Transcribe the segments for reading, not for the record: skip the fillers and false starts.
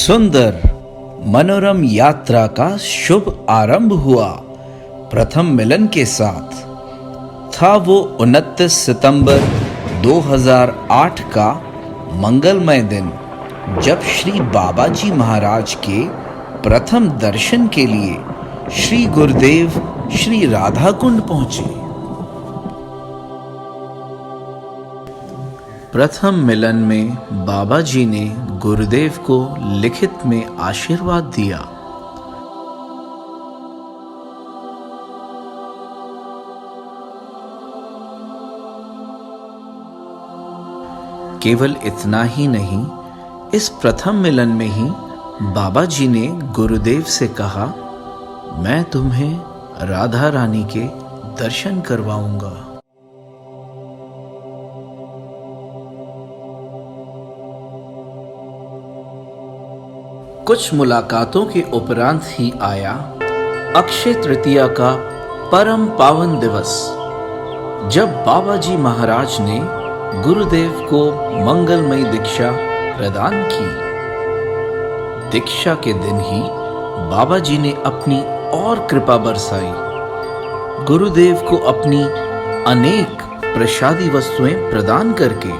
सुंदर मनोरम यात्रा का शुभ आरंभ हुआ। प्रथम मिलन के साथ था वो 29 सितंबर 2008 का मंगलमय दिन, जब श्री बाबा जी महाराज के प्रथम दर्शन के लिए श्री गुरुदेव श्री राधा कुंड पहुंचे। प्रथम मिलन में बाबा जी ने गुरुदेव को लिखित में आशीर्वाद दिया। केवल इतना ही नहीं, इस प्रथम मिलन में ही बाबा जी ने गुरुदेव से कहा, मैं तुम्हें राधा रानी के दर्शन करवाऊंगा। कुछ मुलाकातों के उपरांत ही आया अक्षय तृतीया का परम पावन दिवस, जब बाबा जी महाराज ने गुरुदेव को मंगलमयी दीक्षा प्रदान की। दीक्षा के दिन ही बाबा जी ने अपनी और कृपा बरसाई। गुरुदेव को अपनी अनेक प्रसादी वस्तुएं प्रदान करके,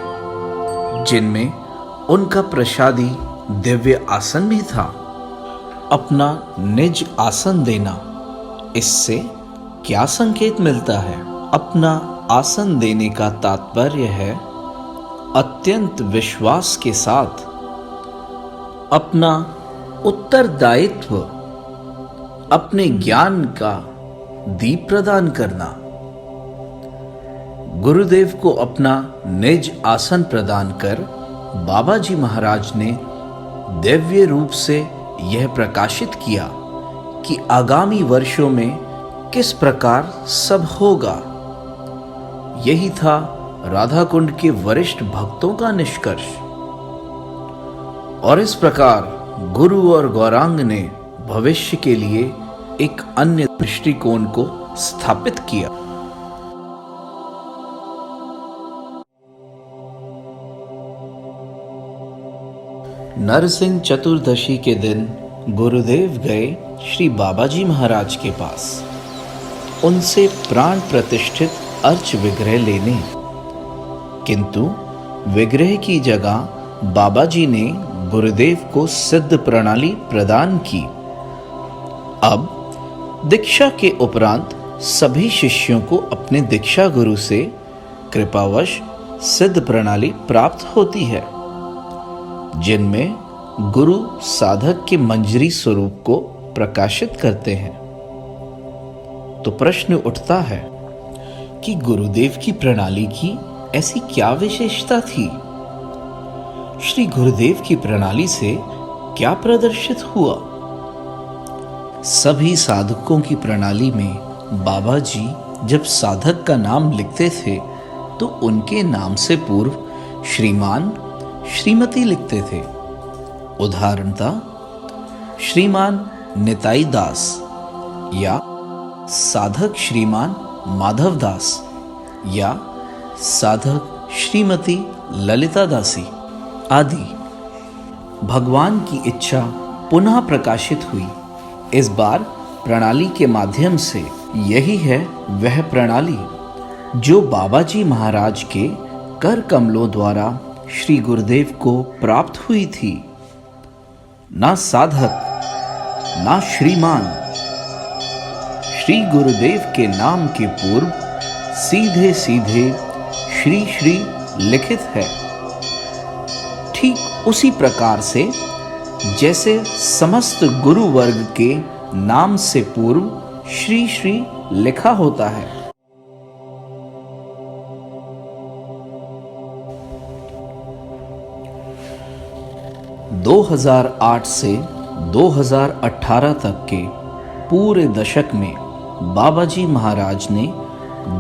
जिनमें उनका प्रसादी दिव्य आसन भी था, अपना निज आसन देना। इससे क्या संकेत मिलता है? अपना आसन देने का तात्पर्य है अत्यंत विश्वास के साथ अपना उत्तरदायित्व, अपने ज्ञान का दीप प्रदान करना। गुरुदेव को अपना निज आसन प्रदान कर बाबा जी महाराज ने दिव्य रूप से यह प्रकाशित किया कि आगामी वर्षों में किस प्रकार सब होगा। यही था राधा कुंड के वरिष्ठ भक्तों का निष्कर्ष। और इस प्रकार गुरु और गौरांग ने भविष्य के लिए एक अन्य दृष्टिकोण को स्थापित किया। नरसिंह चतुर्दशी के दिन गुरुदेव गए श्री बाबा जी महाराज के पास, उनसे प्राण प्रतिष्ठित अर्च विग्रह लेने। किंतु विग्रह की जगह बाबा जी ने गुरुदेव को सिद्ध प्रणाली प्रदान की। अब दीक्षा के उपरांत सभी शिष्यों को अपने दीक्षा गुरु से कृपावश सिद्ध प्रणाली प्राप्त होती है, जिनमें गुरु साधक के मंजरी स्वरूप को प्रकाशित करते हैं। तो प्रश्न उठता है कि गुरुदेव की प्रणाली की ऐसी क्या विशेषता थी? श्री गुरुदेव की प्रणाली से क्या प्रदर्शित हुआ? सभी साधकों की प्रणाली में बाबा जी जब साधक का नाम लिखते थे तो उनके नाम से पूर्व श्रीमान श्रीमती लिखते थे। उदाहरणतः श्रीमान निताई दास या साधक श्रीमान माधव दास या साधक श्रीमती ललिता दासी आदि। भगवान की इच्छा पुनः प्रकाशित हुई। इस बार प्रणाली के माध्यम से यही है वह प्रणाली जो बाबा जी महाराज के कर कमलों द्वारा श्री गुरुदेव को प्राप्त हुई थी। ना साधक ना श्रीमान, श्री गुरुदेव के नाम के पूर्व सीधे सीधे श्री श्री लिखित है। ठीक उसी प्रकार से जैसे समस्त गुरु वर्ग के नाम से पूर्व श्री श्री लिखा होता है। दो 2008 से 2018 तक के पूरे दशक में बाबा जी महाराज ने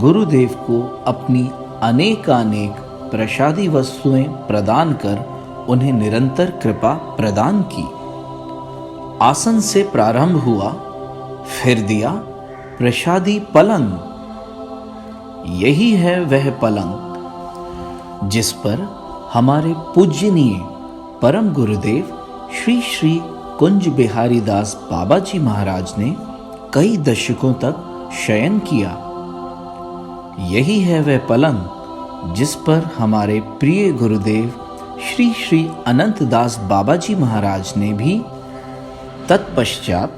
गुरुदेव को अपनी अनेकानेक प्रसादी वस्तुएं प्रदान कर उन्हें निरंतर कृपा प्रदान की। आसन से प्रारंभ हुआ, फिर दिया प्रसादी पलंग। यही है वह पलंग जिस पर हमारे पूज्यनीय परम गुरुदेव श्री श्री कुंज बिहारी दास बाबा जी महाराज ने कई दशकों तक शयन किया। यही है वह पलंग जिस पर हमारे प्रिय गुरुदेव श्री श्री अनंत दास बाबा जी महाराज ने भी तत्पश्चात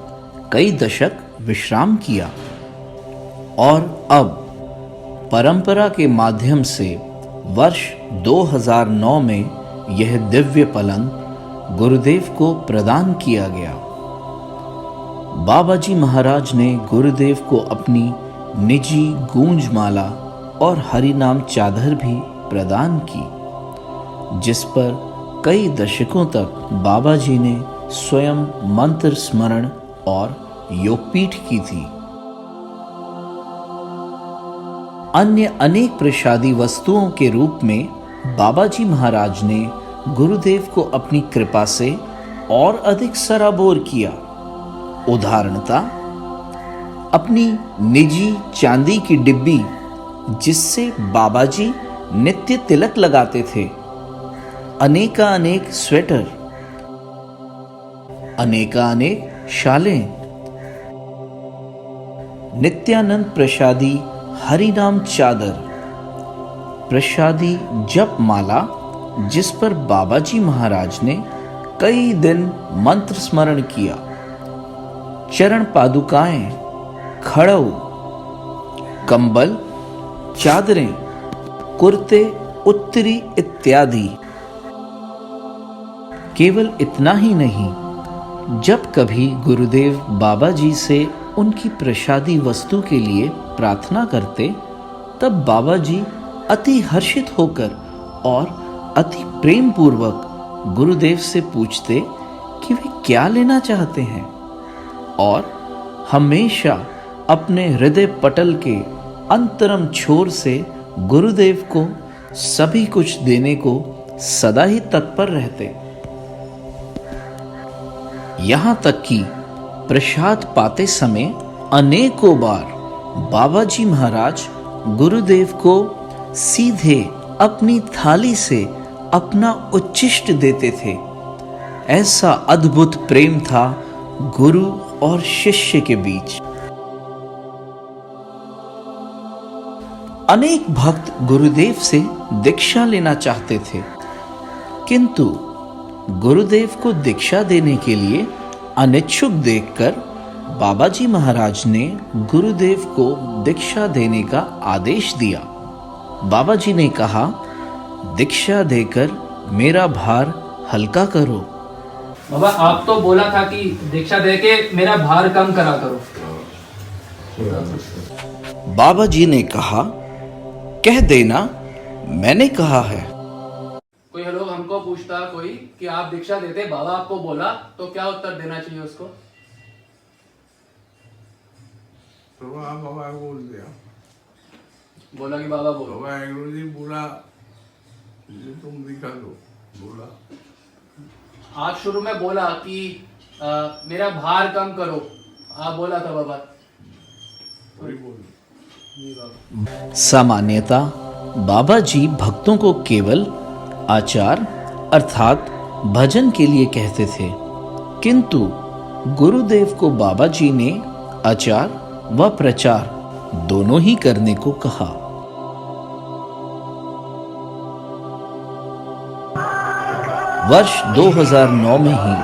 कई दशक विश्राम किया। और अब परंपरा के माध्यम से वर्ष 2009 में यह दिव्य पलंग गुरुदेव को प्रदान किया गया। बाबा जी महाराज ने गुरुदेव को अपनी निजी गूंजमाला और हरिनाम चादर भी प्रदान की, जिस पर कई दशकों तक बाबा जी ने स्वयं मंत्र स्मरण और योगपीठ की थी। अन्य अनेक प्रसादी वस्तुओं के रूप में बाबा जी महाराज ने गुरुदेव को अपनी कृपा से और अधिक सराबोर किया। उदाहरणतः अपनी निजी चांदी की डिब्बी जिससे बाबा जी नित्य तिलक लगाते थे, अनेकानेक स्वेटर, अनेकानेक शालें, नित्यानंद प्रसादी हरिनाम चादर, प्रसादी जप माला जिस पर बाबा जी महाराज ने कई दिन मंत्र स्मरण किया, चरण पादुकाएं, खड़ऊ, कंबल, चादरें, कुर्ते, उत्तरी इत्यादि। केवल इतना ही नहीं, जब कभी गुरुदेव बाबा जी से उनकी प्रसादी वस्तु के लिए प्रार्थना करते, तब बाबा जी अति हर्षित होकर और अति प्रेम पूर्वक गुरुदेव से पूछते कि वे क्या लेना चाहते हैं, और हमेशा अपने हृदय पटल के अंतरम छोर से गुरुदेव को सभी कुछ देने को सदा ही तत्पर रहते। यहाँ तक कि प्रसाद पाते समय अनेकों बार बाबा जी महाराज गुरुदेव को सीधे अपनी थाली से अपना उच्छिष्ट देते थे। ऐसा अद्भुत प्रेम था गुरु और शिष्य के बीच। अनेक भक्त गुरुदेव से दीक्षा लेना चाहते थे, किंतु गुरुदेव को दीक्षा देने के लिए अनिच्छुक देखकर बाबा जी महाराज ने गुरुदेव को दीक्षा देने का आदेश दिया। बाबा जी ने कहा, दीक्षा देकर मेरा भार हल्का करो। बाबा आप तो बोला था कि दीक्षा देके मेरा भार कम करा करो। बाबा जी ने कहा, कह देना मैंने कहा है। कोई लोग हमको पूछता कोई कि आप दीक्षा देते, बाबा आपको बोला, तो क्या उत्तर देना चाहिए उसको? तो बाबा बोल दिया, बोला कि बाबा बोलो। वाहेगुरु जी बोला तुम दिखा दो, बोला। आप शुरू में बोला कि मेरा भार कम करो, आप बोला था बाबा। सामान्यता बाबा जी भक्तों को केवल आचार अर्थात भजन के लिए कहते थे, किंतु गुरुदेव को बाबा जी ने आचार व प्रचार दोनों ही करने को कहा। वर्ष 2009 में ही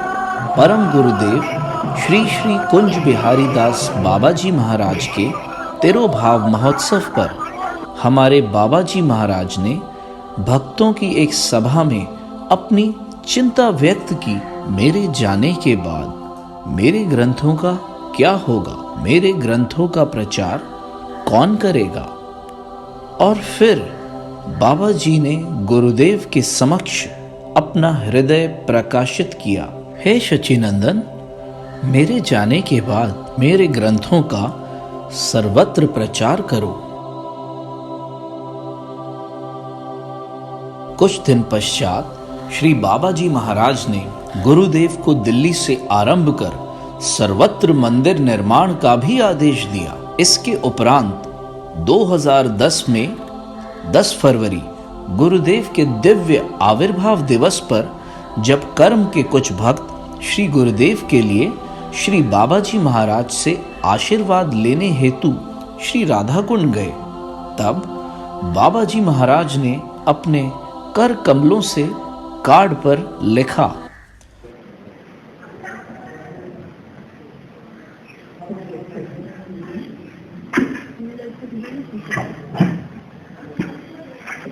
परम गुरुदेव श्री श्री कुंज बिहारी दास बाबा जी महाराज के तिरुभाव महोत्सव पर हमारे बाबा जी महाराज ने भक्तों की एक सभा में अपनी चिंता व्यक्त की। मेरे जाने के बाद मेरे ग्रंथों का क्या होगा, मेरे ग्रंथों का प्रचार कौन करेगा? और फिर बाबा जी ने गुरुदेव के समक्ष अपना हृदय प्रकाशित किया। हे शचीनंदन, मेरे जाने के बाद मेरे ग्रंथों का सर्वत्र प्रचार करो। कुछ दिन पश्चात श्री बाबा जी महाराज ने गुरुदेव को दिल्ली से आरंभ कर सर्वत्र मंदिर निर्माण का भी आदेश दिया। इसके उपरांत 2010 में 10 फरवरी गुरुदेव के दिव्य आविर्भाव दिवस पर जब कर्म के कुछ भक्त श्री गुरुदेव के लिए श्री बाबाजी महाराज से आशीर्वाद लेने हेतु श्री राधा कुंड गए। तब बाबाजी महाराज ने अपने कर कमलों से कार्ड पर लिखा,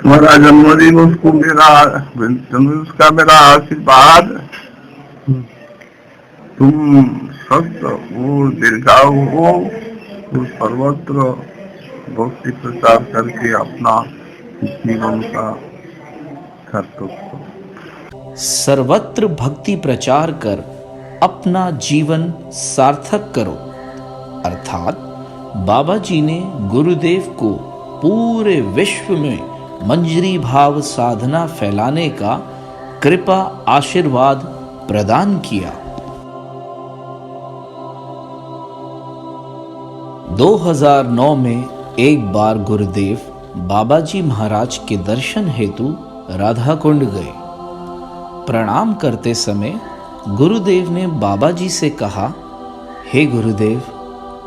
तुम्हारा जन्मदिन उसको उसका मेरा आशीर्वाद, तुम स्वस्थ हो, दीर्घायु हो, तो सर्वत्र भक्ति प्रचार करके अपना जीवन का कर्तव्य सर्वत्र भक्ति प्रचार कर अपना जीवन सार्थक करो। अर्थात बाबा जी ने गुरुदेव को पूरे विश्व में मंजरी भाव साधना फैलाने का कृपा आशीर्वाद प्रदान किया। 2009 में एक बार गुरुदेव बाबाजी महाराज के दर्शन हेतु राधा कुंड गए। प्रणाम करते समय गुरुदेव ने बाबाजी से कहा, हे गुरुदेव,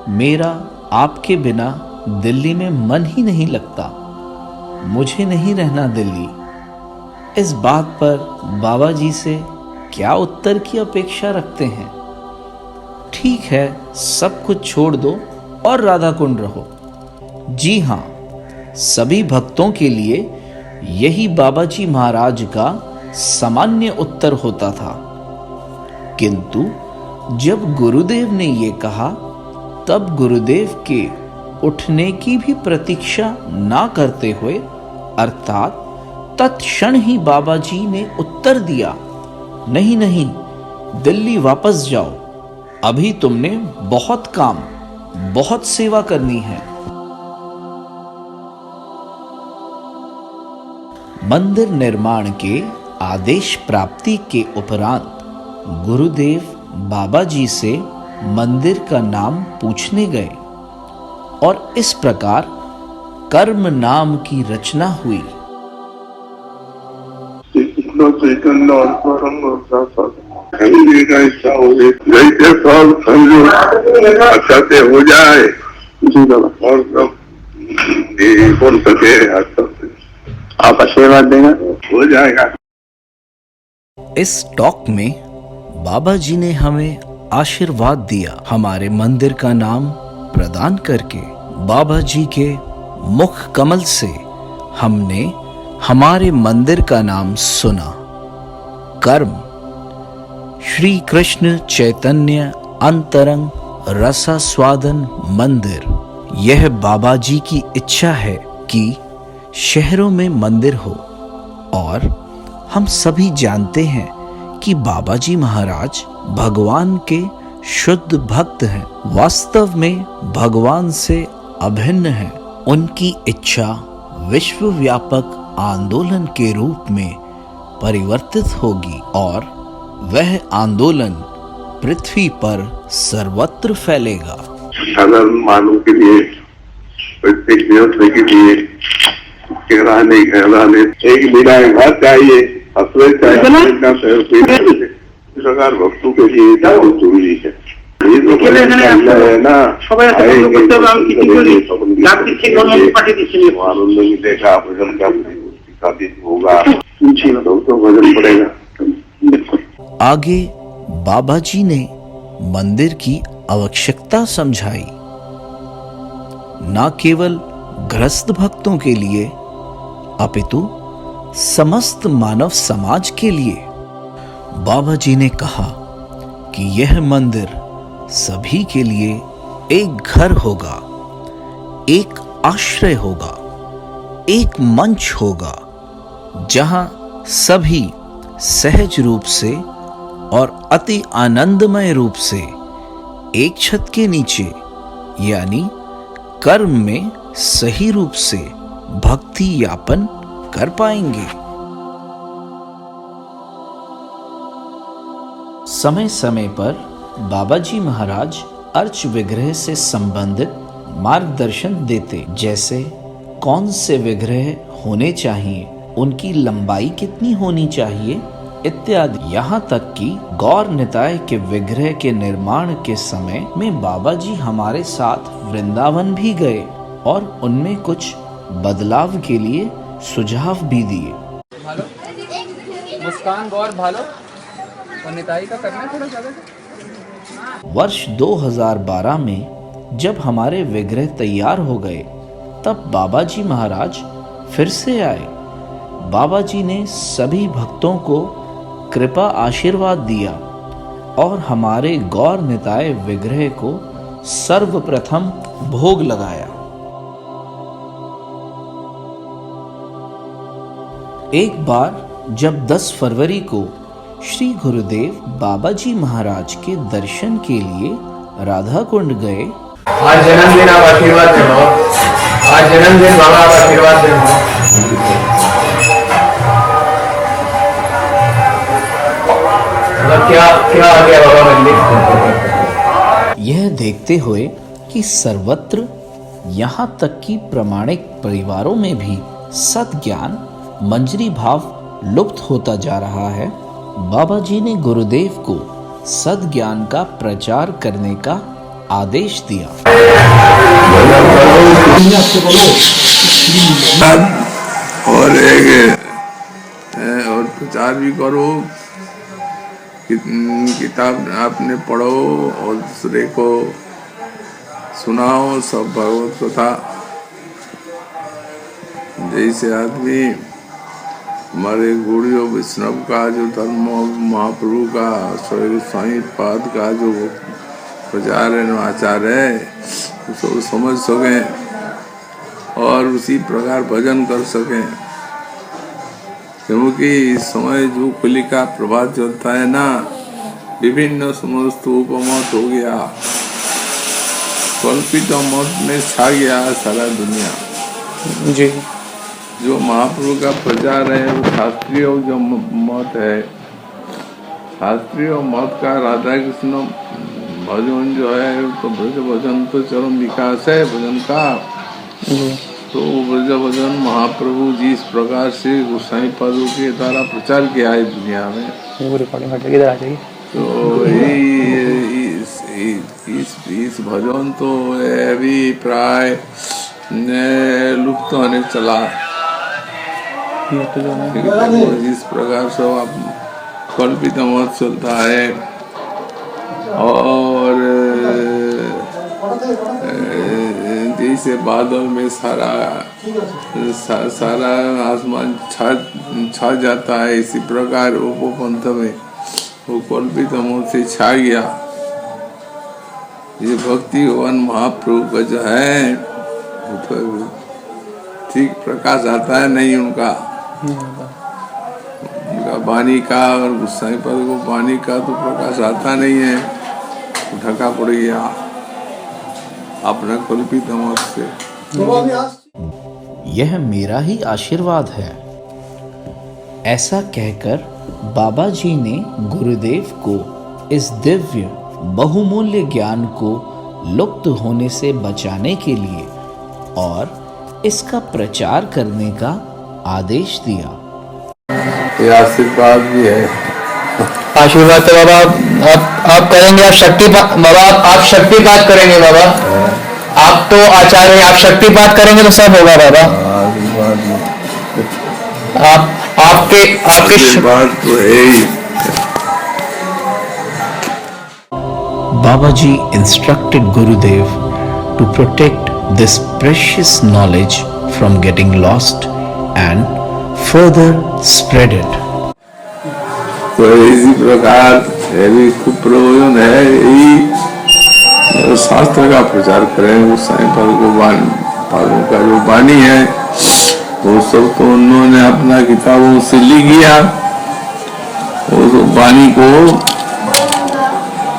मेरा आपके बिना दिल्ली में मन ही नहीं लगता, मुझे नहीं रहना दिल्ली। इस बात पर बाबाजी से क्या उत्तर की अपेक्षा रखते हैं? ठीक है, सब कुछ छोड़ दो और राधा कुंड रहो। जी हाँ, सभी भक्तों के लिए यही बाबाजी महाराज का सामान्य उत्तर होता था। किंतु जब गुरुदेव ने ये कहा, तब गुरुदेव के उठने की भी प्रतीक्षा ना करते हुए अर्थात तत्क्षण ही बाबाजी ने उत्तर दिया, नहीं नहीं, दिल्ली वापस जाओ, अभी तुमने बहुत काम, बहुत सेवा करनी है। मंदिर निर्माण के आदेश प्राप्ति के उपरांत गुरुदेव बाबाजी से मंदिर का नाम पूछने गए और इस प्रकार कर्म नाम की रचना हुई। ऐसा हो जैसे सब समझो अच्छा से हो जाए और सब बोल सके, अच्छा से आप आशीर्वाद देना, हो जाएगा। इस टॉक में बाबा जी ने हमें आशीर्वाद दिया। हमारे मंदिर का नाम प्रदान करके बाबा जी के मुख कमल से हमने हमारे मंदिर का नाम सुना, कर्म श्री कृष्ण चैतन्य अंतरंग रसास्वादन मंदिर। यह बाबा जी की इच्छा है कि शहरों में मंदिर हो और हम सभी जानते हैं कि बाबा जी महाराज भगवान के शुद्ध भक्त हैं, वास्तव में भगवान से अभिन्न हैं। उनकी इच्छा विश्वव्यापक आंदोलन के रूप में परिवर्तित होगी और वह आंदोलन पृथ्वी पर सर्वत्र फैलेगा। साधारण मानव के लिए, प्रत्येक व्यक्ति के लिए रहने एक बिना घर चाहिए, आश्रय चाहिए। इस प्रकार भक्तों के लिए बहुत जरूरी है। ये तो है ना, आनंद मिलेगा, भजन का दिन होगा, तो भजन पड़ेगा। आगे बाबा जी ने मंदिर की आवश्यकता समझाई, न केवल गृहस्थ भक्तों के लिए अपितु समस्त मानव समाज के लिए। बाबा जी ने कहा कि यह मंदिर सभी के लिए एक घर होगा, एक आश्रय होगा, एक मंच होगा, जहां सभी सहज रूप से और अति आनंदमय रूप से एक छत के नीचे यानी कर्म में सही रूप से भक्ति यापन कर पाएंगे। समय समय पर बाबा जी महाराज अर्च विग्रह से संबंधित मार्गदर्शन देते, जैसे कौन से विग्रह होने चाहिए, उनकी लंबाई कितनी होनी चाहिए, इत्यादि। यहाँ तक कि गौर निताय के विग्रह के निर्माण के समय में बाबा जी हमारे साथ वृंदावन भी गए और उनमें कुछ बदलाव के लिए सुझाव भी दिए। भालो मुस्कान गौर भालो और निताई का करना थोड़ा ज्यादा। वर्ष 2012 में जब हमारे विग्रह तैयार हो गए तब बाबा जी महाराज फिर से आए। बाबा जी ने सभी भक्तों को कृपा आशीर्वाद दिया और हमारे गौर निताय विग्रह को सर्वप्रथम भोग लगाया। एक बार जब 10 फरवरी को श्री गुरुदेव बाबा जी महाराज के दर्शन के लिए राधा कुंड गए। आज जन्मदिन आप आशीर्वाद दो। आज जन्मदिन बाबा आप आशीर्वाद दो। क्या क्या आ गया बाबा मंदिर। यह देखते हुए कि सर्वत्र यहाँ तक कि प्रामाणिक परिवारों में भी सद्ज्ञान मंजरी भाव लुप्त होता जा रहा है, बाबा जी ने गुरुदेव को सद्ज्ञान का प्रचार करने का आदेश दिया। और और प्रचार भी करो, किताब आपने पढ़ो और दूसरे को सुनाओ सब भगवत कथा। जैसे आदमी हमारे गुरुओं वैष्णव का जो धर्म महाप्रभु का स्वामी पाद का जो प्रचार है आचार है उसको समझ सकें और उसी प्रकार भजन कर सकें। क्योंकि इस समय जो कली का प्रभाव चलता है ना, विभिन्न समस्त उपमत हो गया, कल्पित मत में छा गया सारा दुनिया जी। जो महाप्रभु का प्रचार है वो शास्त्रीय जो मत है, शास्त्रीय मत का राधा कृष्ण भजन जो है तो ब्रज भजन तो चरम विकास है भजन का। तो ब्रज भजन महाप्रभु जी इस प्रकार से गोसाई पदों के द्वारा प्रचार किया है दुनिया में। तो इस भजन तो अभी प्राय लुप्त होने चला। इस प्रकार से आप कल्पित मत चलता है और जैसे बादल में सारा आसमान छा जाता है, इसी प्रकार उपपंथ में वो कल्पित मत से छा गया। ये भक्ति भवन महाप्रभु का जो है तो ठीक प्रकाश आता है नहीं उनका वाणी का और गुस्साई पद को वाणी का तो प्रकाश आता नहीं है, ढका पड़ गया अपने कल्पित मत से। यह मेरा ही आशीर्वाद है, ऐसा कहकर बाबा जी ने गुरुदेव को इस दिव्य बहुमूल्य ज्ञान को लुप्त होने से बचाने के लिए और इसका प्रचार करने का आदेश दिया। ये आशीर्वाद भी है। आशीर्वाद तो बाबा आप करेंगे, आप शक्तिपात बाबा, आप शक्तिपात करेंगे बाबा। आप तो आचार्य हैं, आप शक्तिपात करेंगे तो सब होगा बाबा। आपके आशीर्वाद तो है ही। Baba Ji instructed Gurudev to protect this precious knowledge from getting lost and further spread it. तो इसी प्रकार ये भी खूब प्रयोजन है, यही शास्त्र का प्रचार करें। उस साईं पादों का जो वाणी है वो सब तो उन्होंने अपना किताबों से लिख गया, उस वाणी को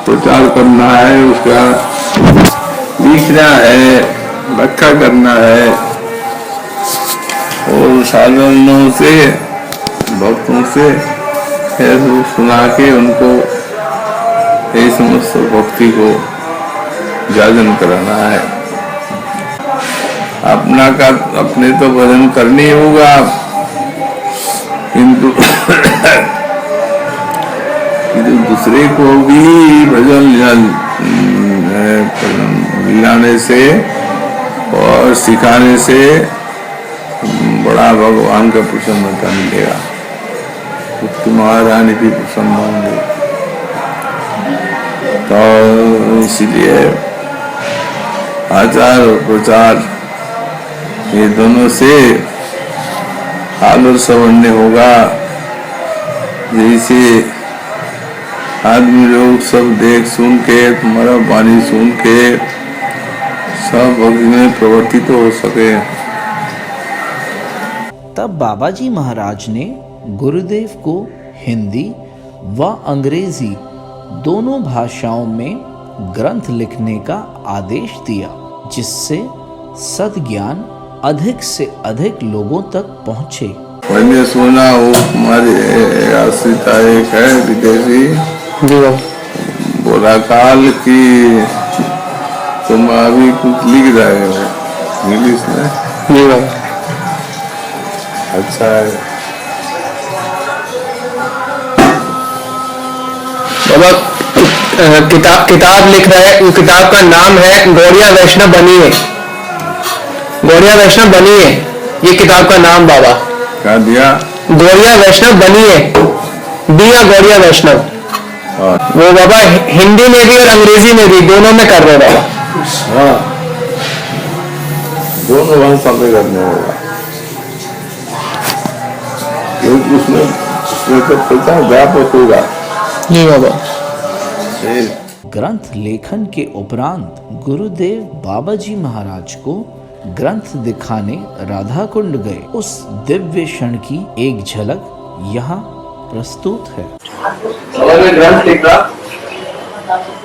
प्रचार करना है, उसका लिखना है, व्याख्या करना है और साधनों से भक्तों से सुना के उनको ये समस्त भक्ति को जागरण कराना है। अपना का अपने तो भजन करनी होगा, किंतु कि दूसरे को भी भजन मिलाने से और सिखाने से बड़ा भगवान का प्रसन्नता मिलेगा, उसकी महारानी भी प्रसन्न होंगे। तो इसलिए आचार और प्रचार ये दोनों से हाल और सवर्ण होगा। जैसे आदमी लोग सब देख सुन के, तुम्हारा वाणी सुन के सब भक्ति में प्रवर्तित हो सके। तब बाबा जी महाराज ने गुरुदेव को हिंदी व अंग्रेजी दोनों भाषाओं में ग्रंथ लिखने का आदेश दिया, जिससे सद्ज्ञान अधिक से अधिक लोगों तक पहुंचे। मैंने सुना वो तुम्हारे आश्रित एक है विदेशी जी बाबा, बोला काल की तुम अभी कुछ लिख रहे हो इंग्लिश में। जी बाबा, अच्छा है बाबा किताब लिख रहे हैं। किताब का नाम है गौड़िया वैष्णव बनिए, गौड़िया वैष्णव बनिए, ये किताब का नाम बाबा। क्या दिया? गौड़िया वैष्णव बनिए, दिया गौड़िया वैष्णव। वो बाबा हिंदी में भी और अंग्रेजी में भी दोनों में कर रहे बाबा। हाँ, दोनों भाषा में करने होगा, क्योंकि उसमें तो पता व्यापक होगा। जी बाबा। ग्रंथ लेखन के उपरांत गुरुदेव बाबा जी महाराज को ग्रंथ दिखाने राधा कुंड गए। उस दिव्य क्षण की एक झलक यहाँ प्रस्तुत है। ग्रंथ लिखा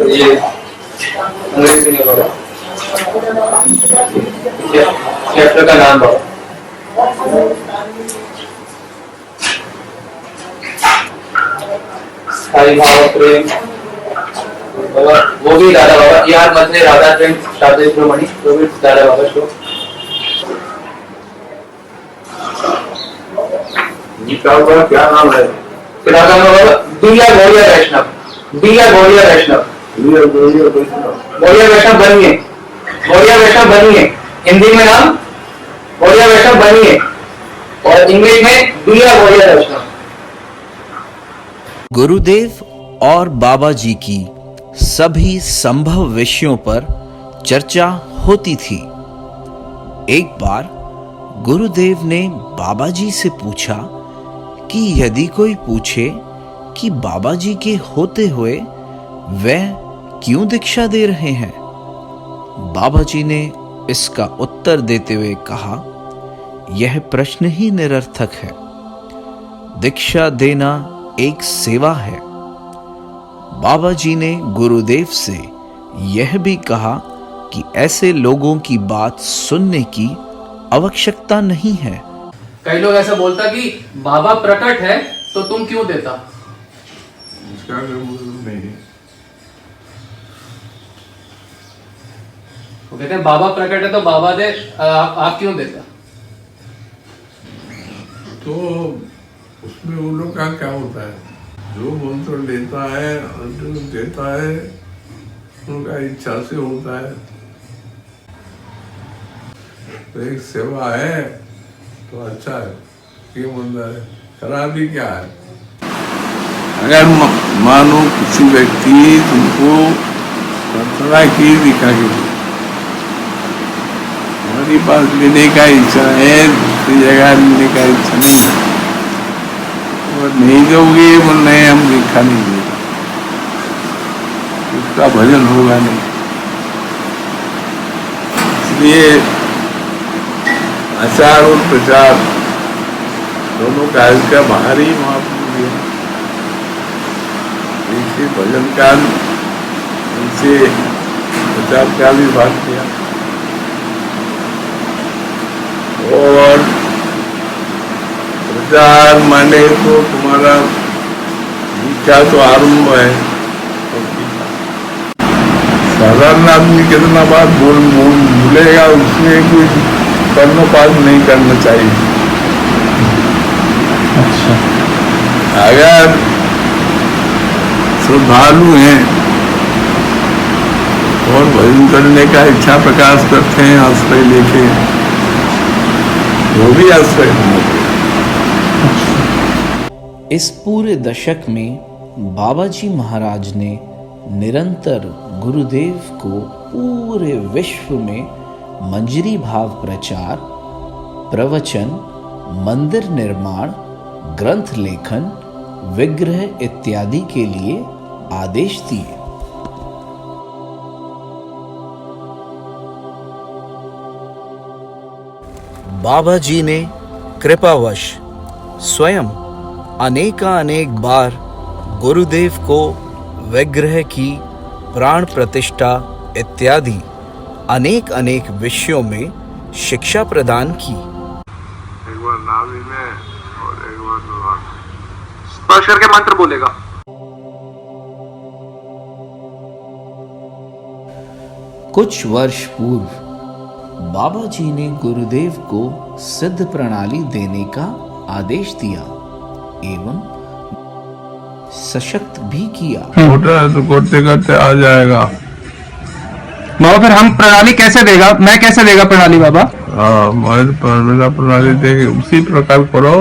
ये अंग्रेजी में बाबा, चैप्टर का नाम बाबा स्थायी भाव प्रेम बाबा, वो भी दादा बाबा यार मध्य राधा प्रेम शादी सुब्रमणि, वो भी दादा बाबा शो। किताब का क्या नाम है? किताब का नाम बाबा दिया गौड़िया वैष्णव, दिया गौड़िया वैष्णव, गौड़िया वैष्णव बनिए, गौड़िया वैष्णव बनिए, हिंदी में नाम गौड़िया वैष्णव बनिए और इंग्लिश में दिया गौड़िया वैष्णव। गुरुदेव और बाबा जी की सभी संभव विषयों पर चर्चा होती थी। एक बार गुरुदेव ने बाबा जी से पूछा कि यदि कोई पूछे कि बाबा जी के होते हुए वह क्यों दीक्षा दे रहे हैं, बाबा जी ने इसका उत्तर देते हुए कहा, यह प्रश्न ही निरर्थक है। दीक्षा देना एक सेवा है। बाबा जी ने गुरुदेव से यह भी कहा कि ऐसे लोगों की बात सुनने की आवश्यकता नहीं है। कई लोग ऐसा बोलता कि बाबा प्रकट है तो तुम क्यों देता? इसका कोई मतलब नहीं। वो कहते हैं बाबा प्रकट है तो बाबा दे, आप क्यों देता? तो उसमें वो लोग का क्या होता है, जो मंत्र लेता है और जो देता है उनका इच्छा से होता है। तो एक सेवा है तो अच्छा है, क्यों मंदिर है, खराबी क्या है? अगर मानो किसी व्यक्ति तुमको प्रार्थना की दिखा के हमारी पास लेने का इच्छा है, दूसरी जगह लेने का इच्छा नहीं है, और नहीं दोगे वो नहीं, हम दिखा नहीं देगा, उसका भजन होगा नहीं। इसलिए आचार और प्रचार दोनों कार्य का बाहर ही महापुरुष दिया। इसे भजन काल, इसे प्रचार का भी भाग किया। और प्रचार माने तो तुम्हारा दीक्षा तो आरंभ है। साधारण आदमी कितना बात भूलेगा, उसमें कोई कर्णपात नहीं करना चाहिए। अच्छा, अगर श्रद्धालु हैं और भजन करने का इच्छा प्रकाश करते हैं आश्रय लेके, वो भी आश्रय होना। इस पूरे दशक में बाबा जी महाराज ने निरंतर गुरुदेव को पूरे विश्व में मंजरी भाव प्रचार, प्रवचन, मंदिर निर्माण, ग्रंथ लेखन, विग्रह इत्यादि के लिए आदेश दिए। बाबा जी ने कृपावश स्वयं अनेकानेक बार गुरुदेव को विग्रह की प्राण प्रतिष्ठा इत्यादि अनेक अनेक विषयों में शिक्षा प्रदान की। एक बार नाभि में और एक बार दिमाग में। स्पर्श करके मंत्र बोलेगा। कुछ वर्ष पूर्व बाबा जी ने गुरुदेव को सिद्ध प्रणाली देने का आदेश दिया एवं सशक्त भी किया। छोटा है तो करते करते आ जाएगा। बाबा फिर हम प्रणाली कैसे देगा, मैं कैसे देगा प्रणाली बाबा? हाँ, मेरा प्रणाली देखे उसी प्रकार करो,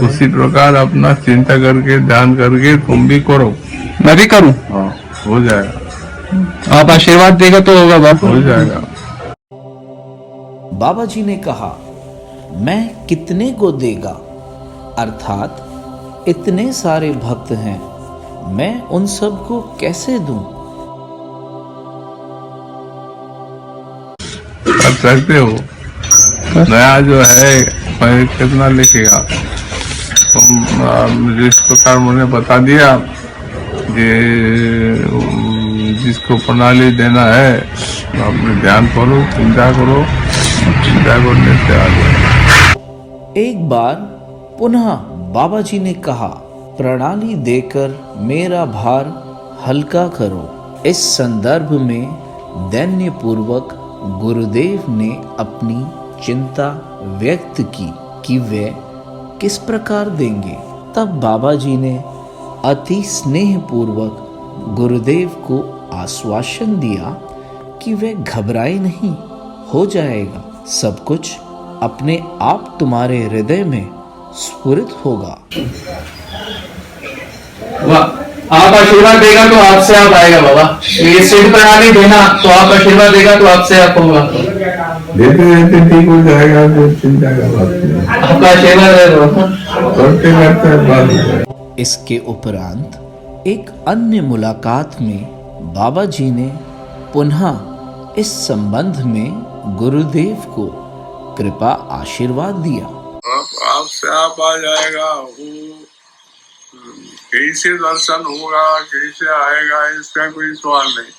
उसी प्रकार अपना चिंता करके ध्यान करके तुम भी करो। मैं भी करूं? हाँ, हो जाएगा। आप आशीर्वाद देगा तो होगा बाबा। हो जाएगा। बाबा जी ने कहा, मैं कितने को देगा, अर्थात इतने सारे भक्त हैं, मैं उन सब को कैसे दूं? कर सकते हो। नया जो है कितना लिखेगा, तुम जिस प्रकार मैंने बता दिया कि जिसको प्रणाली देना है अपने ध्यान करो, चिंता करो, चिंता करने से आ जाए। एक बार पुनः बाबा जी ने कहा, प्रणाली देकर मेरा भार हल्का करो। इस संदर्भ में दैन्य पूर्वक गुरुदेव ने अपनी चिंता व्यक्त की कि वे किस प्रकार देंगे। तब बाबा जी ने अति स्नेह पूर्वक गुरुदेव को आश्वासन दिया कि वे घबराए नहीं, हो जाएगा, सब कुछ अपने आप तुम्हारे हृदय में स्फुरित होगा। आप आशीर्वाद देगा तो आपसे आप आएगा बाबा। ये सिद्ध प्रणाली देना तो आप आशीर्वाद देगा तो आपसे आप होगा। देते देते ठीक हो जाएगा, तो चिंता का बात नहीं। आपका आशीर्वाद है बाबा। करते करते बात हो जाएगी। इसके उपरांत एक अन्य मुलाकात में बाबा जी ने पुनः इस संबंध में गुरुदेव को कृपा आशीर्वाद दिया। आपसे आप आ जाएगा, वो कैसे दर्शन होगा, कैसे आएगा, इसका कोई सवाल नहीं।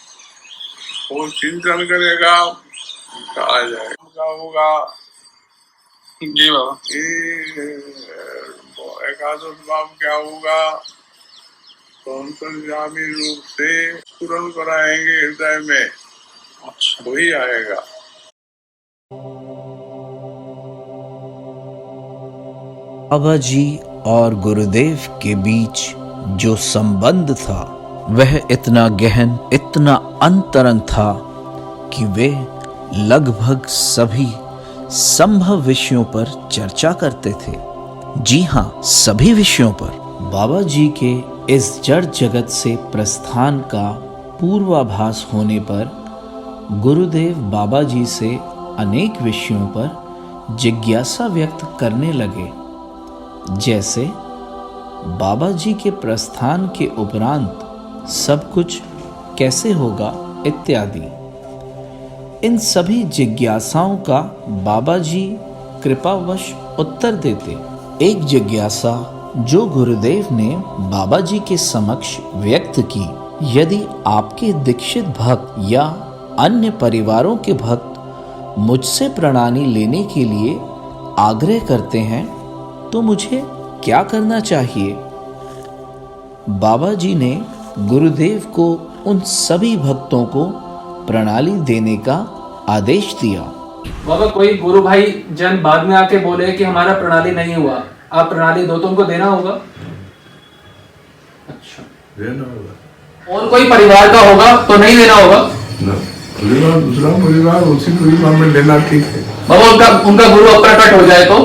वो चिंतन करेगा, आ जाएगा। होगा जी बाबा। एकादश भाव क्या होगा तो अंतर्यामी रूप से पूर्ण कराएंगे हृदय में। अच्छा, वही आएगा। बाबा जी और गुरुदेव के बीच जो संबंध था वह इतना गहन, इतना अंतरंग था कि वे लगभग सभी संभव विषयों पर चर्चा करते थे। जी हाँ, सभी विषयों पर। बाबा जी के इस जड़ जगत से प्रस्थान का पूर्वाभास होने पर गुरुदेव बाबा जी से अनेक विषयों पर जिज्ञासा व्यक्त करने लगे, जैसे बाबा जी के प्रस्थान के उपरांत सब कुछ कैसे होगा इत्यादि। इन सभी जिज्ञासाओं का बाबा जी कृपावश उत्तर देते। एक जिज्ञासा जो गुरुदेव ने बाबा जी के समक्ष व्यक्त की, यदि आपके दीक्षित भक्त या अन्य परिवारों के भक्त मुझसे प्रणाली लेने के लिए आग्रह करते हैं तो मुझे क्या करना चाहिए? बाबा जी ने गुरुदेव को उन सभी भक्तों को प्रणाली देने का आदेश दिया। बाबा कोई गुरु भाई जन बाद में आके बोले कि हमारा प्रणाली नहीं हुआ, आप प्रणाली दो तो उनको देना होगा। अच्छा, देना होगा। और कोई परिवार का होगा तो नहीं देना होगा ना परिवार, दूसरा परिवार, उसी परिवार में लेना ठीक है। बाबा। उनका उनका गुरु अप्रकट हो जाए तो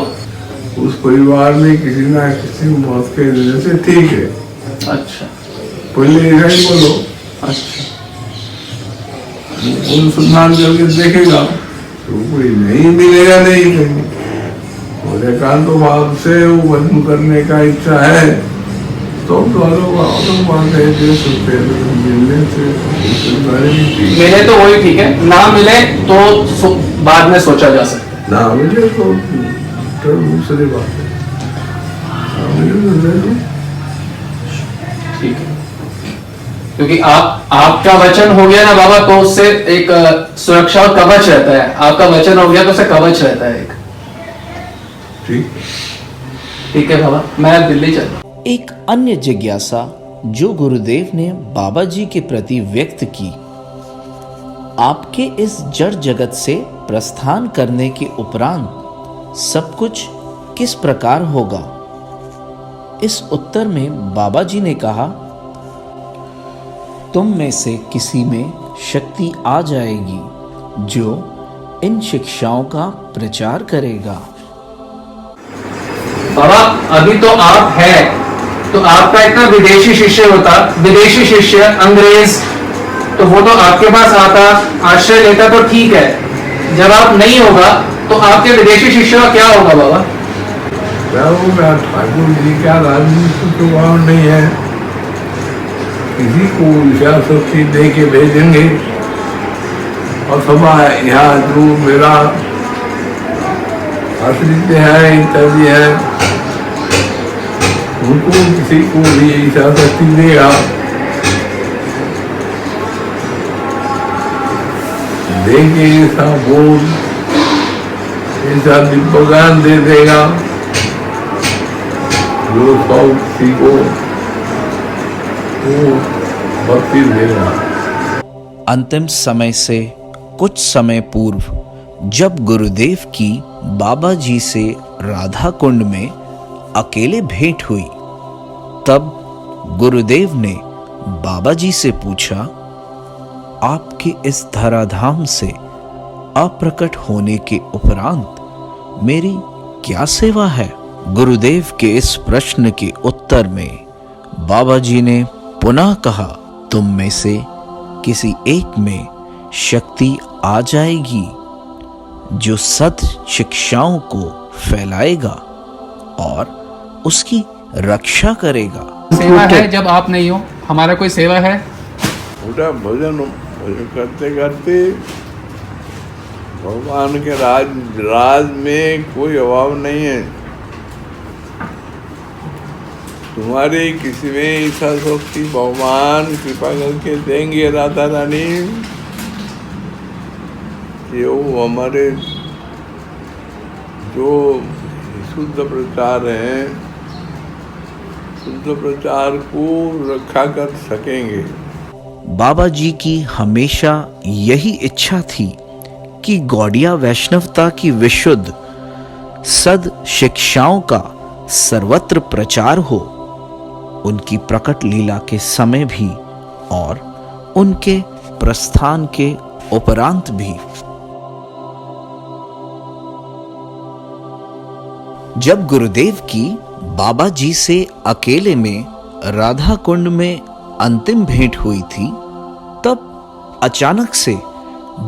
उस परिवार में किसी ना किसी मौत के वजह से ठीक है। अच्छा पहले ऐसा ही बोलो। अच्छा अनुसंधान करके देखेगा तो कोई नहीं मिलेगा, नहीं कहीं। और एकांत भाव से वो भजन करने का इच्छा है तो अलग बात है। मिलने से मिले तो वही ठीक है, ना मिले तो बाद में सोचा जा सकता है। ना मिले तो दूसरी बात है। ना मिले तो ले लो। ठीक है, क्योंकि आपका वचन हो गया ना बाबा, तो उससे एक सुरक्षा और कवच रहता है। आपका वचन हो गया तो उससे कवच रहता है एक। ठीक है बाबा, मैं दिल्ली चल। एक अन्य जिज्ञासा जो गुरुदेव ने बाबा जी के प्रति व्यक्त की, आपके इस जड़ जगत से प्रस्थान करने के उपरांत सब कुछ किस प्रकार होगा? इस उत्तर में बाबा जी ने कहा, तुम में से किसी में शक्ति आ जाएगी जो इन शिक्षाओं का प्रचार करेगा। बाबा अभी तो आप है, तो आपका इतना विदेशी शिष्य होता, विदेशी शिष्य अंग्रेज, तो वो तो आपके पास आता, आश्रय लेता तो ठीक है। जब आप नहीं होगा तो आपके विदेशी शिष्य का क्या होगा बाबा? क्या होगा? ठाकुर जी का राजनीतिक प्रभाव नहीं है, किसी को ईशा शक्ति दे के भेजेंगे। अथवा यहाँ जो मेरा आश्रित है इत्यादि है, उनको किसी को भी ईशा शक्ति देगा, देंगे ऐसा बोल, ऐसा दिव्यज्ञान दे देगा जो सब किसी को वो भक्ति देगा। अंतिम समय से कुछ समय पूर्व जब गुरुदेव की बाबा जी से राधा कुंड में अकेले भेंट हुई, तब गुरुदेव ने बाबा जी से पूछा, आपके इस धराधाम से अप्रकट होने के उपरांत मेरी क्या सेवा है? गुरुदेव के इस प्रश्न के उत्तर में बाबा जी ने पुनः कहा, तुम में से किसी एक में शक्ति आ जाएगी जो सत शिक्षाओं को फैलाएगा और उसकी रक्षा करेगा। सेवा है जब आप नहीं हो, हमारा कोई सेवा है? पूरा भजन करते करते भगवान के राज में कोई अभाव नहीं है। तुम्हारे किसी में ईशा शक्ति भगवान कृपा करके देंगे राधा रानी। ये वो हमारे जो शुद्ध प्रचार हैं, शुद्ध प्रचार को रक्षा कर सकेंगे। बाबा जी की हमेशा यही इच्छा थी कि गौड़िया वैष्णवता की विशुद्ध सद शिक्षाओं का सर्वत्र प्रचार हो, उनकी प्रकट लीला के समय भी और उनके प्रस्थान के उपरांत भी। जब गुरुदेव की बाबा जी से अकेले में राधा कुंड में अंतिम भेंट हुई थी, तब अचानक से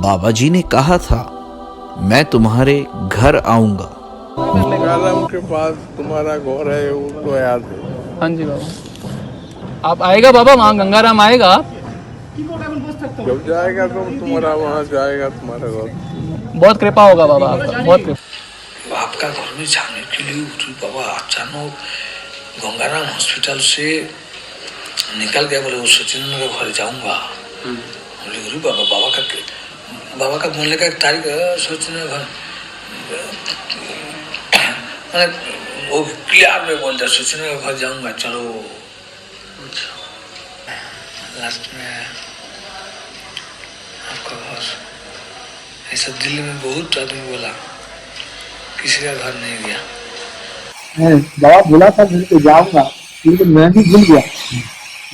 बाबा जी ने कहा था, मैं तुम्हारे घर आऊंगा। गंगाराम के पास तुम्हारा घर है, वो तो याद है। हाँ जी बाबा, आप आएगा बाबा, वहाँ गंगाराम आएगा। जब जाएगा तो तुम्हारा वहाँ जाएगा तुम्हारा घर। बहुत कृपा होगा बाबा आपका, बहुत कृपा। आपका घर में जाने के लिए उठू बाबा अचानक गंगाराम हॉस्पिटल से निकल गया, बोले वो सचिन के घर जाऊंगा। बोले गुरु बाबा का बोलने का एक तारीख सचिन के घर, मैंने वो क्लियर में बोल दिया सचिन के घर जाऊंगा, चलो। लास्ट में आपका घर, ऐसा दिल्ली में बहुत आदमी बोला, किसी का घर नहीं गया। बाबा बोला था घर पे जाऊंगा, लेकिन मैं भी भूल गया।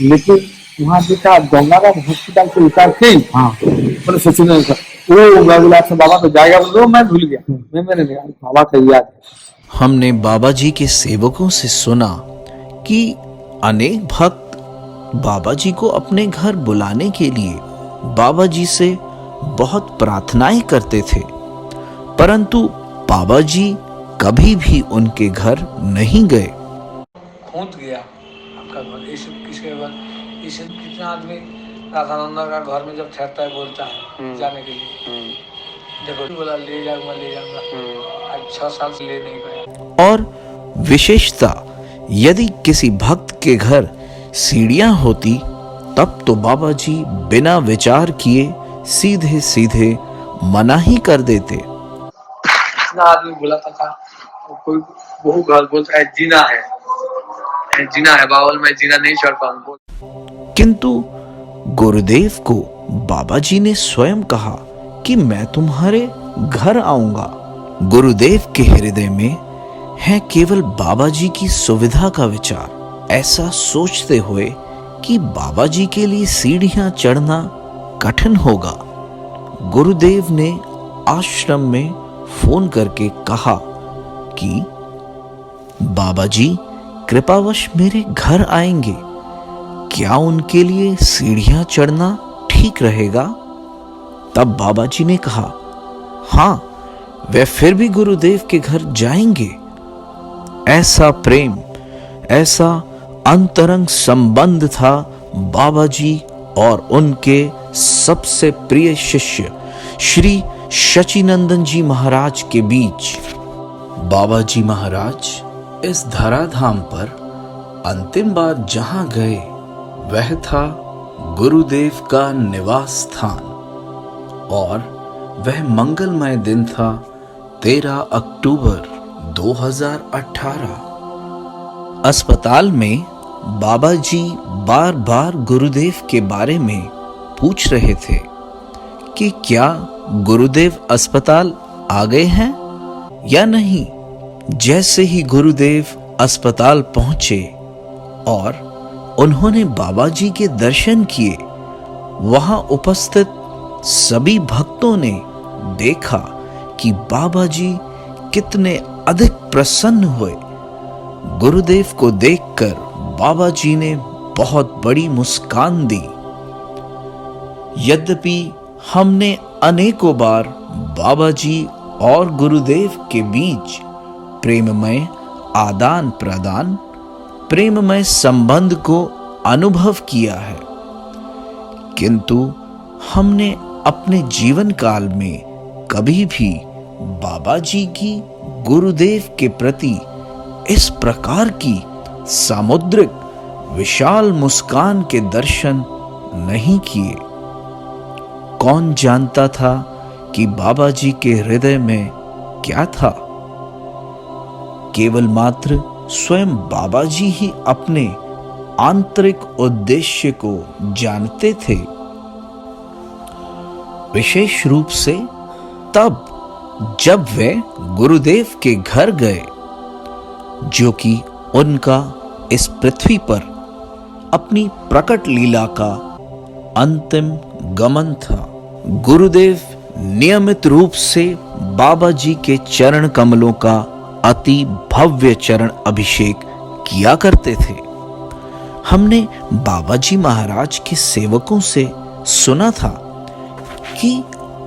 लेकिन वहाँ देखा गंगाराम हॉस्पिटल से उतार के हाँ मैंने सोची नहीं था वो मैं बोला अच्छा बाबा तो जाएगा बोलो मैं भूल गया मैंने नहीं बाबा का याद है। हमने बाबा जी के सेवकों से सुना कि अनेक भक्त बाबा जी को अपने घर बुलाने के लिए बाबा जी से बहुत प्रार्थनाएं करते थे, परंतु बाबा जी कभी भी उनके घर नहीं गए। खूंट गया आपका घर, इस किसके घर, इस कितना आदमी राधानंदा का घर में जब ठहरता है बोलता है जाने के लिए, देखो बोला ले जाऊंगा, आज 6 साल से ले नहीं गया। और विशेषता यदि किसी भक्त के घर सीढ़ियां होती तब तो बाबा जी बिना विचार किए सीधे सीधे मना ही कर देते। इतना आदमी बुलाता था, कोई बहु घर बोलता है जीना है बावल में जीना नहीं चढ़ पाऊंगा। किंतु गुरुदेव को बाबा जी ने स्वयं कहा कि मैं तुम्हारे घर आऊंगा। गुरुदेव के हृदय में है केवल बाबा जी की सुविधा का विचार, ऐसा सोचते हुए कि बाबा जी के लिए सीढ़ियां चढ़ना कठिन होगा। गुरुदेव ने आश्रम में फोन करके कहा कि बाबा जी कृपावश मेरे घर आएंगे, क्या उनके लिए सीढ़ियां चढ़ना ठीक रहेगा? तब बाबा जी ने कहा हां, वे फिर भी गुरुदेव के घर जाएंगे। ऐसा प्रेम, ऐसा अंतरंग संबंध था बाबा जी और उनके सबसे प्रिय शिष्य श्री शचीनंदन जी महाराज के बीच। बाबा जी महाराज इस धराधाम पर अंतिम बार जहां गए वह था गुरुदेव का निवास स्थान, और वह मंगलमय दिन था 13 अक्टूबर 2018। अस्पताल में बाबा जी बार बार गुरुदेव के बारे में पूछ रहे थे कि क्या गुरुदेव अस्पताल आ गए हैं या नहीं। जैसे ही गुरुदेव अस्पताल पहुंचे और उन्होंने बाबा जी के दर्शन किए, वहां उपस्थित सभी भक्तों ने देखा कि बाबा जी कितने अधिक प्रसन्न हुए। गुरुदेव को देखकर बाबा जी ने बहुत बड़ी मुस्कान दी। यद्यपि हमने अनेकों बार बाबा जी और गुरुदेव के बीच प्रेममय आदान प्रदान, प्रेममय संबंध को अनुभव किया है, किंतु हमने अपने जीवन काल में कभी भी बाबा जी की गुरुदेव के प्रति इस प्रकार की सामुद्रिक विशाल मुस्कान के दर्शन नहीं किए। कौन जानता था कि बाबा जी के हृदय में क्या था? केवल मात्र स्वयं बाबा जी ही अपने आंतरिक उद्देश्य को जानते थे। विशेष रूप से तब जब वे गुरुदेव के घर गए, जो कि उनका इस पृथ्वी पर अपनी प्रकट लीला का अंतिम गमन था। गुरुदेव नियमित रूप से बाबा जी के चरण कमलों का अति भव्य चरण अभिषेक किया करते थे। हमने बाबा जी महाराज के सेवकों से सुना था कि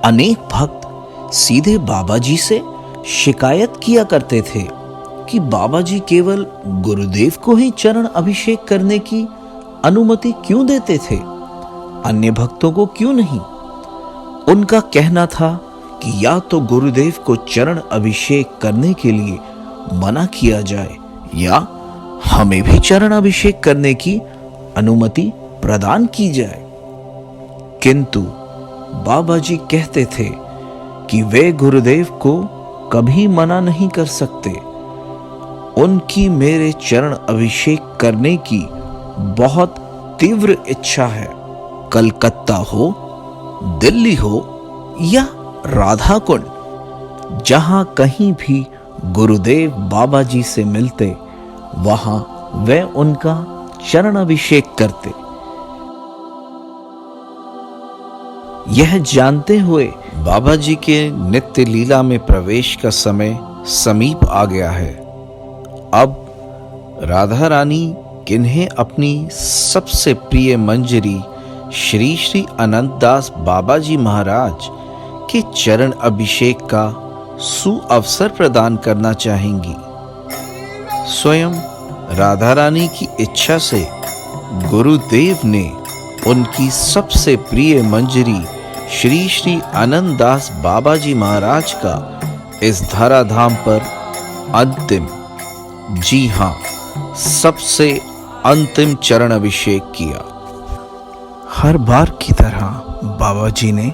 अनेक भक्त सीधे बाबा जी से शिकायत किया करते थे कि बाबा जी केवल गुरुदेव को ही चरण अभिषेक करने की अनुमति क्यों देते थे, अन्य भक्तों को क्यों नहीं। उनका कहना था कि या तो गुरुदेव को चरण अभिषेक करने के लिए मना किया जाए या हमें भी चरण अभिषेक करने की अनुमति प्रदान की जाए। किंतु बाबा जी कहते थे कि वे गुरुदेव को कभी मना नहीं कर सकते। उनकी मेरे चरण अभिषेक करने की बहुत तीव्र इच्छा है। कलकत्ता हो, दिल्ली हो या राधा कुंड, जहां कहीं भी गुरुदेव बाबा जी से मिलते, वहां वे उनका चरण अभिषेक करते। यह जानते हुए बाबा जी के नित्य लीला में प्रवेश का समय समीप आ गया है। अब राधा रानी किन्हें अपनी सबसे प्रिय मंजरी श्री श्री अनंतदास बाबा जी महाराज के चरण अभिषेक का सुअवसर प्रदान करना चाहेंगी। स्वयं राधा रानी की इच्छा से गुरुदेव ने उनकी सबसे प्रिय मंजरी श्री श्री अनंतदास बाबा जी महाराज का इस धराधाम पर अंतिम, जी हां, सबसे अंतिम चरण अभिषेक किया। हर बार की तरह बाबा जी ने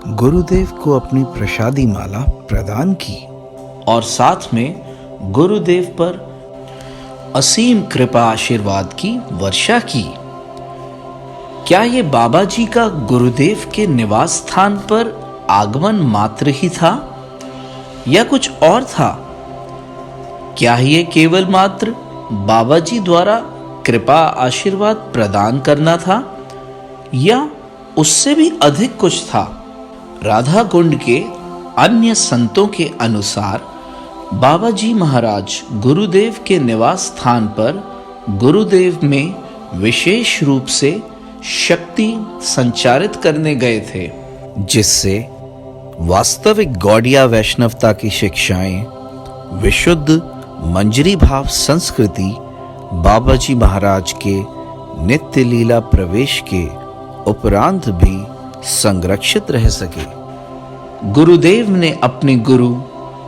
गुरुदेव को अपनी प्रसादी माला प्रदान की और साथ में गुरुदेव पर असीम कृपा आशीर्वाद की वर्षा की। क्या ये बाबा जी का गुरुदेव के निवास स्थान पर आगमन मात्र ही था या कुछ और था? क्या ये केवल मात्र बाबा जी द्वारा कृपा आशीर्वाद प्रदान करना था या उससे भी अधिक कुछ था? राधा कुंड के अन्य संतों के अनुसार बाबा जी महाराज गुरुदेव के निवास स्थान पर गुरुदेव में विशेष रूप से शक्ति संचारित करने गए थे, जिससे वास्तविक गौड़िया वैष्णवता की शिक्षाएं, विशुद्ध मंजरी भाव संस्कृति बाबा जी महाराज के नित्य लीला प्रवेश के उपरांत भी संरक्षित रह सके। गुरुदेव ने अपने गुरु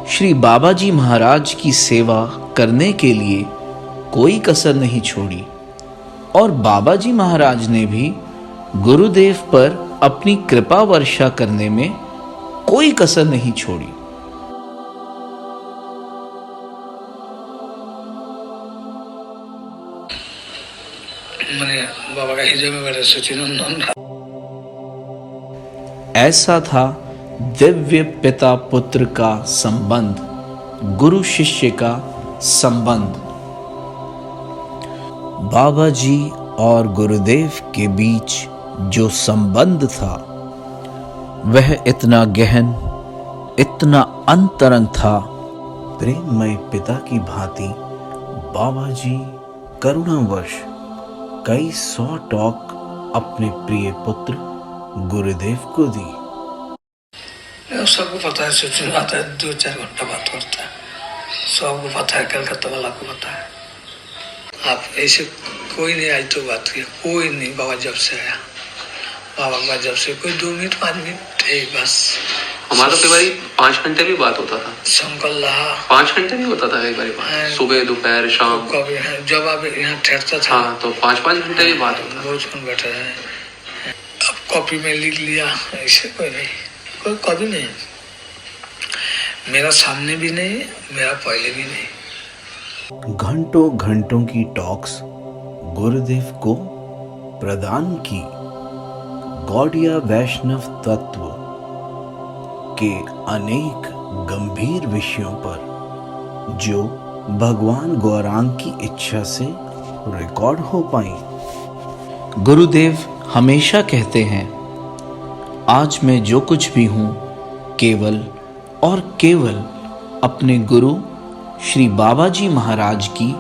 श्री बाबा जी महाराज की सेवा करने के लिए कोई कसर नहीं छोड़ी और बाबा जी महाराज ने भी गुरुदेव पर अपनी कृपा वर्षा करने में कोई कसर नहीं छोड़ी। मैंने बाबा का हृदय में बैठे सचिनंदन। ऐसा था दिव्य पिता पुत्र का संबंध, गुरु शिष्य का संबंध। बाबा जी और गुरुदेव के बीच जो संबंध था वह इतना गहन, इतना अंतरंग था। प्रेममय पिता की भांति बाबा जी करुणावश कई 100 टॉक अपने प्रिय पुत्र गुरुदेव को दी। सबको पता है, सचिन आता है 2-4 घंटा बात करता है, सबको पता है, कलकत्ता वाला को पता है। आप ऐसे कोई नहीं आज तो बात किया, कोई नहीं। बाबा जब से आया, बाबा का जब से कोई 2 मिनट 5 मिनट बस। हमारा तो कई बार 5 घंटे भी बात होता था। संकल रहा 5 घंटे भी होता था कई बार, सुबह दोपहर शाम। कभी जब आप यहाँ ठहरता था हाँ, तो 5-5 घंटे भी बात होता था। बहुत कौन बैठा है, अब कॉपी में लिख लिया, ऐसे कोई नहीं, कोई कभी नहीं। मेरा सामने भी नहीं, मेरा पहले भी नहीं। घंटों घंटों की टॉक्स गुरुदेव को प्रदान की। गौड़िया वैष्णव तत्व के अनेक गंभीर विषयों पर जो भगवान गौरांग की इच्छा से रिकॉर्ड हो पाई। गुरुदेव हमेशा कहते हैं, आज मैं जो कुछ भी हूं केवल और केवल अपने गुरु श्री बाबा जी महाराज की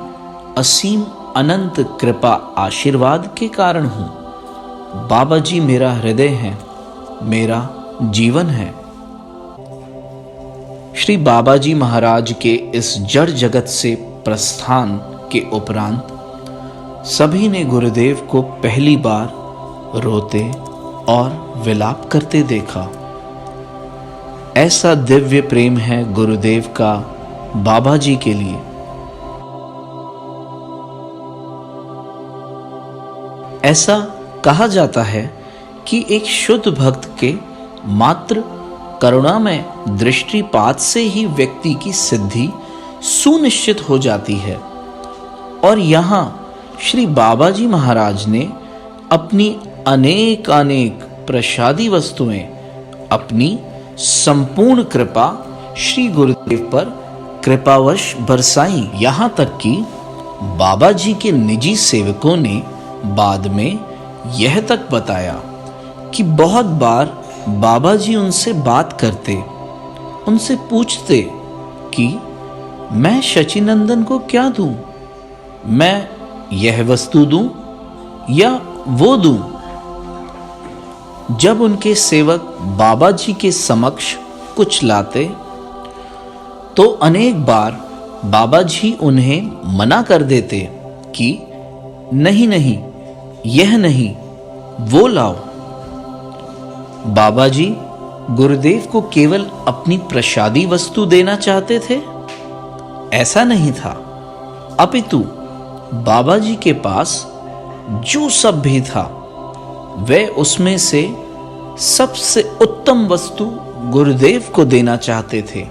असीम अनंत कृपा आशीर्वाद के कारण हूं। बाबा जी मेरा हृदय है, मेरा जीवन है। श्री बाबा जी महाराज के इस जड़ जगत से प्रस्थान के उपरांत सभी ने गुरुदेव को पहली बार रोते और विलाप करते देखा। ऐसा दिव्य प्रेम है गुरुदेव का बाबा जी के लिए। ऐसा कहा जाता है कि एक शुद्ध भक्त के मात्र करुणामय दृष्टिपात से ही व्यक्ति की सिद्धि सुनिश्चित हो जाती है। और यहाँ श्री बाबा जी महाराज ने अपनी अनेक प्रसादी वस्तुएं, अपनी संपूर्ण कृपा श्री गुरुदेव पर कृपावश बरसाई। यहाँ तक कि बाबा जी के निजी सेवकों ने बाद में यह तक बताया कि बहुत बार बाबा जी उनसे बात करते, उनसे पूछते कि मैं शचीनंदन को क्या दूं? मैं यह वस्तु दूं या वो दूं? जब उनके सेवक बाबा जी के समक्ष कुछ लाते तो अनेक बार बाबा जी उन्हें मना कर देते कि नहीं नहीं, यह नहीं, वो लाओ। बाबा जी गुरुदेव को केवल अपनी प्रसादी वस्तु देना चाहते थे? ऐसा नहीं था, अपितु बाबा जी के पास जो सब भी था वे उसमें से सबसे उत्तम वस्तु गुरुदेव को देना चाहते थे।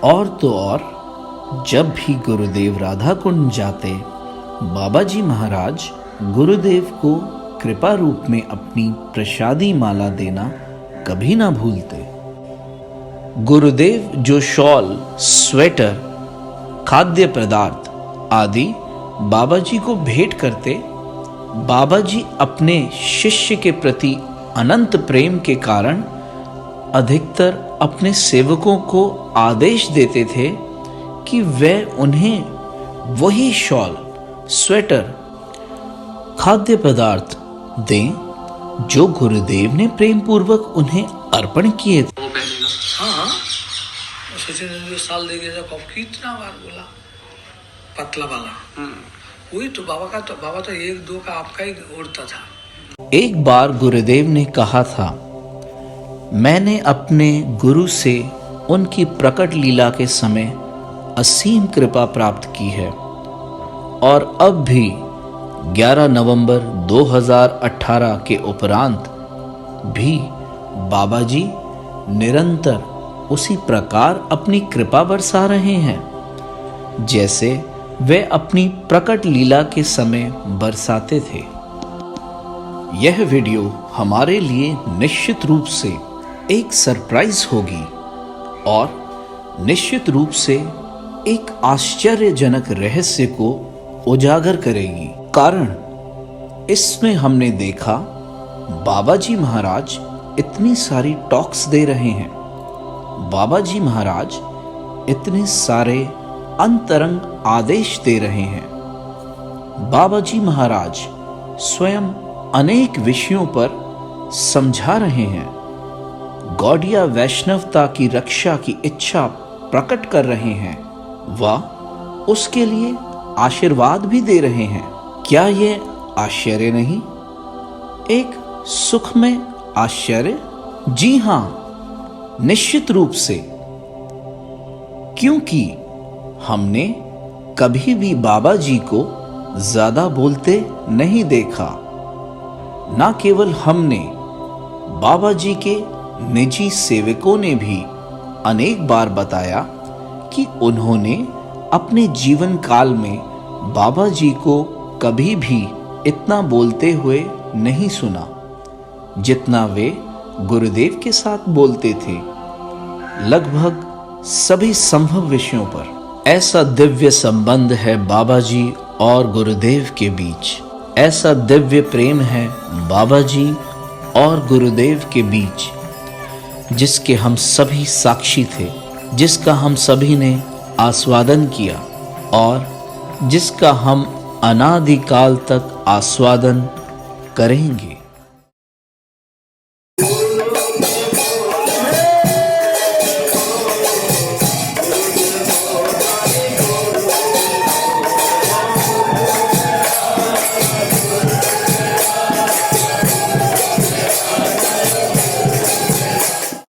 और तो और जब भी गुरुदेव राधा कुंड जाते, बाबा जी महाराज गुरुदेव को कृपा रूप में अपनी प्रसादी माला देना कभी ना भूलते। गुरुदेव जो शॉल, स्वेटर, खाद्य पदार्थ आदि बाबा जी को भेंट करते, बाबा जी अपने शिष्य के प्रति अनंत प्रेम के कारण अधिकतर अपने सेवकों को आदेश देते थे कि वे उन्हें वही शॉल, स्वेटर, खाद्य पदार्थ दें जो गुरुदेव ने प्रेम पूर्वक उन्हें अर्पण किए थे। वो पहनेगा। हाँ, सचिन साल दे गया कब कितना बार बोला, पतला वाला। वही तो बाबा तो एक दो का आपका ही उड़ता था। एक बार गुरुदेव ने कहा था, मैंने अपने गुरु से उनकी प्रकट लीला के समय असीम कृपा प्राप्त की है और अब भी 11 नवंबर 2018 के उपरांत भी बाबा जी निरंतर उसी प्रकार अपनी कृपा बरसा रहे हैं जैसे वे अपनी प्रकट लीला के समय बरसाते थे। यह वीडियो हमारे लिए निश्चित रूप से एक सरप्राइज होगी और निश्चित रूप से एक आश्चर्यजनक रहस्य को उजागर करेगी। कारण इसमें हमने देखा बाबा जी महाराज इतनी सारी टॉक्स दे रहे हैं, बाबा जी महाराज इतने सारे अंतरंग आदेश दे रहे हैं, बाबा जी महाराज स्वयं अनेक विषयों पर समझा रहे हैं, गौड़िया वैष्णवता की रक्षा की इच्छा प्रकट कर रहे हैं, व उसके लिए आशीर्वाद भी दे रहे हैं। क्या ये आश्चर्य नहीं, एक सुखमय आश्चर्य? जी हाँ, निश्चित रूप से, क्योंकि हमने कभी भी बाबा जी को ज्यादा बोलते नहीं देखा। ना केवल हमने, बाबा जी के निजी सेवकों ने भी अनेक बार बताया कि उन्होंने अपने जीवन काल में बाबा जी को कभी भी इतना बोलते हुए नहीं सुना जितना वे गुरुदेव के साथ बोलते थे, लगभग सभी संभव विषयों पर। ऐसा दिव्य संबंध है बाबा जी और गुरुदेव के बीच, ऐसा दिव्य प्रेम है बाबा जी और गुरुदेव के बीच, जिसके हम सभी साक्षी थे, जिसका हम सभी ने आस्वादन किया और जिसका हम अनादिकाल तक आस्वादन करेंगे।